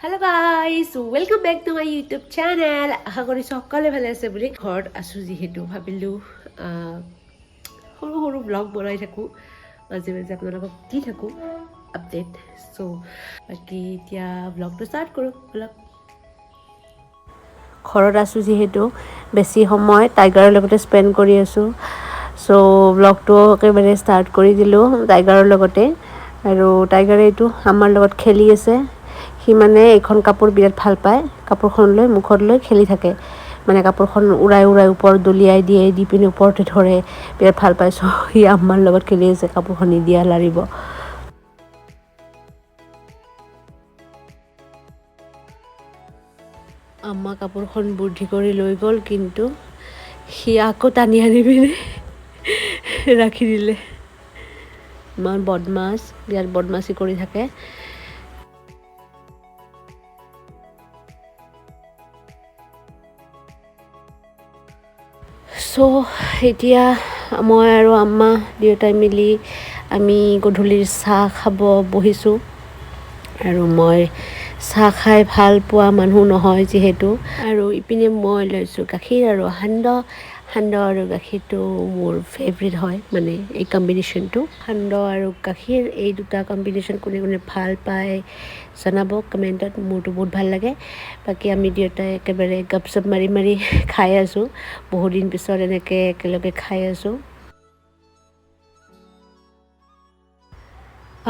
Hello guys, welcome back to my YouTube channel. আশা কৰিছো সকলোৱে ভালে আছে বুলি। ঘৰত আছো যিহেতু ভাবিলো সৰু সৰু ব্লগ বনাই থাকো, মাজে মাজে আপোনালোকক দি থাকো আপডেট। সো বাকি এতিয়া ব্লগটো ষ্টাৰ্ট কৰো। ঘৰত আছো যিহেতু বেছি সময় টাইগাৰৰ লগতে স্পেন্ড কৰি আছো। সো ব্লগটো একেবাৰে ষ্টাৰ্ট কৰি দিলো টাইগাৰৰ লগতে। আৰু টাইগাৰে এইটো আমাৰ লগত খেলি আছে। সি মানে এখন কাপোৰ বিৰাট ভাল পায়, কাপোৰখন লৈ মুখত লৈ খেলি থাকে, মানে কাপোৰখন উৰাই উৰাই ওপৰত দলিয়াই দিয়ে, দি পিনে ওপৰতে ধৰে, বিৰাট ভাল পায়। সি আমাৰ লগত খেলি আছে, কাপোৰখন নিদিয়া লাৰিব। আম্মা কাপোৰখন বুদ্ধি কৰি লৈ গ'ল, কিন্তু সি আকৌ টানি আনি পিনে ৰাখি দিলে। ইমান বদমাছ, বিৰাট বদমাছি কৰি থাকে। সো এতিয়া মই আৰু আম্মা দুয়োটাই মিলি আমি গধূলিৰ চাহ খাব বহিছোঁ। আৰু মই চাহ খাই ভাল পোৱা মানুহ নহয় যিহেতু, আৰু ইপিনে মই লৈছোঁ গাখীৰ আৰু সান্দহ আৰু গাখীৰটো মোৰ ফেভৰেট হয়, মানে এই কম্বিনেশ্যনটো সান্দহ আৰু গাখীৰ, এই দুটা কম্বিনেশ্যন কোনে কোনে ভাল পায় জনাব কমেণ্টত। মোৰতো বহুত ভাল লাগে। বাকী আমি দুয়োটাই একেবাৰে গপচপ মাৰি মাৰি খাই আছোঁ, বহুদিন পিছত এনেকৈ একেলগে খাই আছোঁ।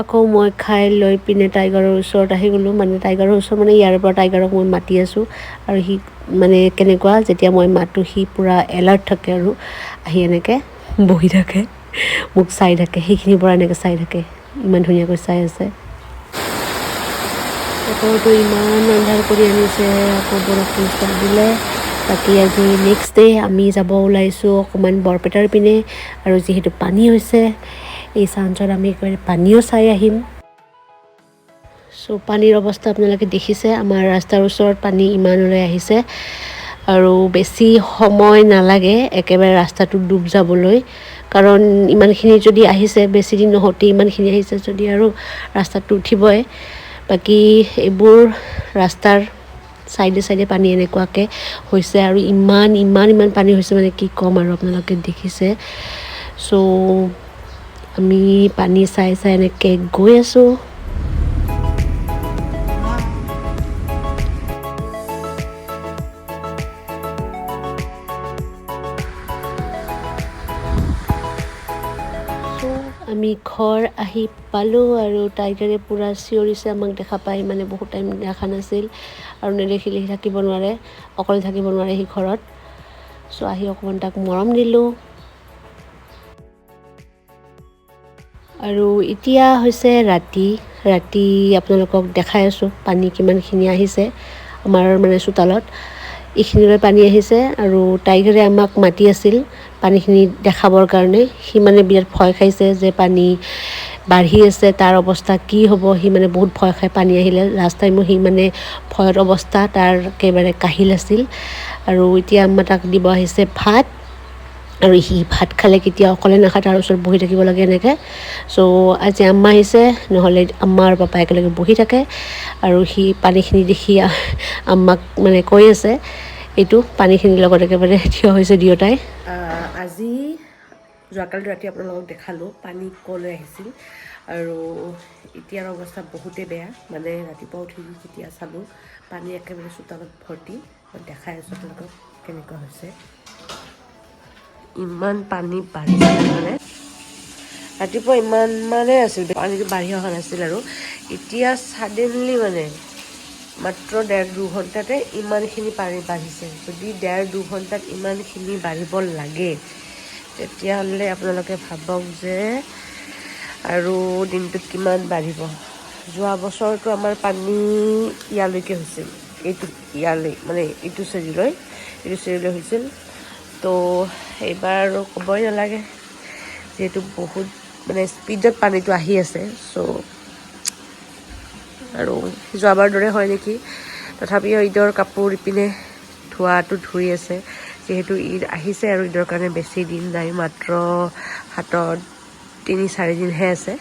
আকৌ মই খাই লৈ পিনে টাইগাৰৰ ওচৰত আহি গ'লোঁ, মানে টাইগাৰৰ ওচৰত মানে ইয়াৰ পৰা টাইগাৰক মই মাতি আছোঁ। আৰু সি মানে কেনেকুৱা, যেতিয়া মই মাতো সি পূৰা এলাৰ্ট থাকে আৰু আহি এনেকৈ বহি থাকে, মোক চাই থাকে, সেইখিনিৰ পৰা এনেকৈ চাই থাকে, ইমান ধুনীয়াকৈ চাই আছে। বতৰটো ইমান আন্ধাৰ কৰি আনিছে, আকৌ বৰষুণ ষ্টাৰ্ট দিলে। বাকী আজি নেক্সট ডে আমি যাব ওলাইছোঁ অকণমান বৰপেটাৰ পিনে, আৰু যিহেতু পানী হৈছে এই চাঞ্চত আমি একেবাৰে পানীও চাই আহিম। চ' পানীৰ অৱস্থা আপোনালোকে দেখিছে, আমাৰ ৰাস্তাৰ ওচৰত পানী ইমান ওলাই আহিছে, আৰু বেছি সময় নালাগে একেবাৰে ৰাস্তাটো ডুব যাবলৈ। কাৰণ ইমানখিনি যদি আহিছে, বেছি দিন নহওঁতে ইমানখিনি আহিছে যদি আৰু ৰাস্তাটো উঠিবই। বাকী এইবোৰ ৰাস্তাৰ চাইডে চাইডে পানী এনেকুৱাকৈ হৈছে, আৰু ইমান পানী হৈছে, মানে কি ক'ম আৰু আপোনালোকে দেখিছে। চ' আমি পানী চাই চাই এনেকৈ গৈ আছোঁ। আমি ঘৰ আহি পালোঁ, আৰু টাইগাৰে পূৰা চিঞৰিছে আমাক দেখা পাই, মানে বহুত টাইম দেখা নাছিল, আৰু নেদেখিলে সি থাকিব নোৱাৰে, অকলে থাকিব নোৱাৰে সি ঘৰত। চ' আহি অকণমান তাক মৰম দিলোঁ। আৰু এতিয়া হৈছে ৰাতি আপোনালোকক দেখাই আছোঁ পানী কিমানখিনি আহিছে আমাৰ মানে চোতালত, এইখিনিলৈ পানী আহিছে। আৰু টাইগাৰে আমাক মাতি আছিল পানীখিনি দেখাবৰ কাৰণে। সি মানে বিৰাট ভয় খাইছে যে পানী বাঢ়ি আছে, তাৰ অৱস্থা কি হ'ব, সি মানে বহুত ভয় খায় পানী আহিলে। লাষ্ট টাইমো সি মানে ভয়ৰ অৱস্থা তাৰ একেবাৰে কাহিল আছিল। আৰু এতিয়া আম্মা তাক দিব আহিছে ভাত, আৰু সি ভাত খালে কেতিয়াও অকলে নাখায়, তাৰ ওচৰত বহি থাকিব লাগে এনেকৈ। চ' আজি আম্মা আহিছে, নহ'লে আম্মা আৰু পাপা একেলগে বহি থাকে। আৰু সি পানীখিনি দেখি আম্মাক মানে কৈ আছে, এইটো পানীখিনিৰ লগত একেবাৰে থিয় হৈছে দুয়োটাই। আজি যোৱাকালি ৰাতি আপোনালোকক দেখালোঁ পানী ক'লৈ আহিছিল, আৰু এতিয়াৰ অৱস্থা বহুতেই বেয়া। মানে ৰাতিপুৱা উঠি যেতিয়া চালোঁ পানী একেবাৰে চোতালত ভৰ্তি। মই দেখাই আছোঁ আপোনালোকক কেনেকুৱা হৈছে। ইমান পানী বাঢ়িছে, মানে ৰাতিপুৱা ইমানেই আছিল, পানীটো বাঢ়ি অহা নাছিল, আৰু এতিয়া ছাডেনলি মানে মাত্ৰ 1.5-2 ঘণ্টাতে ইমানখিনি পানী বাঢ়িছে। যদি 1.5-2 ঘণ্টাত ইমানখিনি বাঢ়িব লাগে, তেতিয়াহ'লে আপোনালোকে ভাবক যে আৰু দিনটোত কিমান বাঢ়িব। যোৱা বছৰটো আমাৰ পানী ইয়ালৈকে হৈছিল, ইয়ালৈ মানে এইটো চিৰিলৈ হৈছিল। তো এইবাৰ আৰু ক'বই নালাগে, যিহেতু বহুত মানে স্পীডত পানীটো আহি আছে। চ' আৰু যোৱাবাৰ দৰে হয় নেকি, তথাপিও ঈদৰ কাপোৰ ইপিনে ধোৱাটো ধুই আছে, যিহেতু ঈদ আহিছে আৰু ঈদৰ কাৰণে বেছি দিন নাই, মাত্ৰ হাতত 3-4 দিনহে আছে।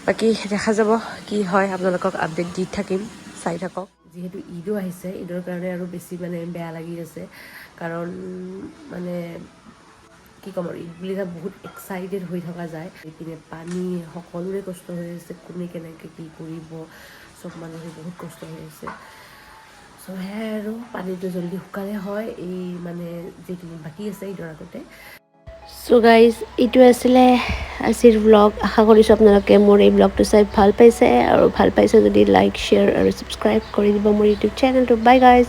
বাকী দেখা যাব কি হয়, আপোনালোকক আপডেট দি থাকিম, চাই থাকক। যিহেতু ঈদো আহিছে, ঈদৰ কাৰণে আৰু বেছি মানে বেয়া লাগি আছে, কাৰণ মানে কি ক'ম আৰু ঈদ বুলি বহুত এক্সাইটেড হৈ থকা যায়। ইপিনে পানী, সকলোৰে কষ্ট হৈ আছে, কোনে কেনেকৈ কি কৰিব, চব মানুহে বহুত কষ্ট হৈ আছে। চ' সেয়াই আৰু পানীটো জল্দি শুকালে হয়, এই মানে যিকেইদিন বাকী আছে ঈদৰ আগতে। চ' গাইজ, এইটো আছিলে আজিৰ ব্লগ। আশা কৰিছোঁ আপোনালোকে মোৰ এই ব্লগটো চাই ভাল পাইছে, আৰু ভাল পাইছে যদি লাইক, শ্বেয়াৰ আৰু ছাবস্ক্ৰাইব কৰি দিব মোৰ ইউটিউব চেনেলটো। বাই গাইজ।